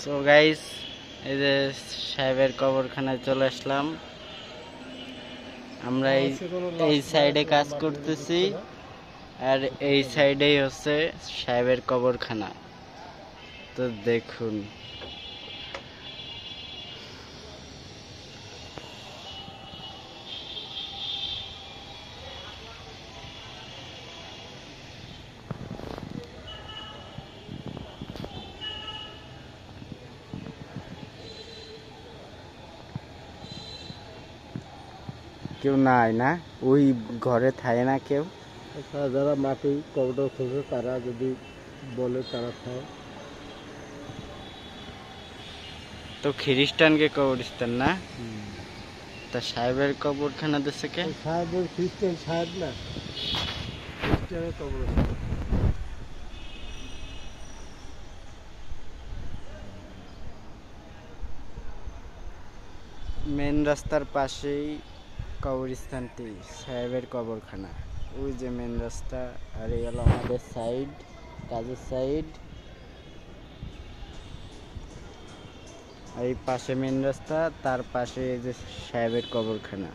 So guys, এই যে সাহেবের কবরখানায় চলে আসলাম। আমরা এই সাইডে কাজ করতেছি, আর এই সাইডেই হচ্ছে সাহেবের কবরখানা। তো দেখুন, কেউ নাই না, ওই ঘরে থাকে না কেউ। যারা মাটি কবর খুঁজে তারা যদি বলে তারা খায়। তো খ্রিস্টানকে কবরস্থান না, তা সাহেবের কবরখানা দিচ্ছে কে? সাহেবের খ্রিস্টান সাহেব না, খ্রিস্টানের কবরস্থান। মেন রাস্তার পাশেই কবরস্থানটি, সাহেবের কবরখানা। ওই যে মেন রাস্তা, আর এই হলো আমাদের সাইড, কাজের সাইড। এই পাশে মেন রাস্তা, তার পাশে এই যে সাহেবের কবরখানা।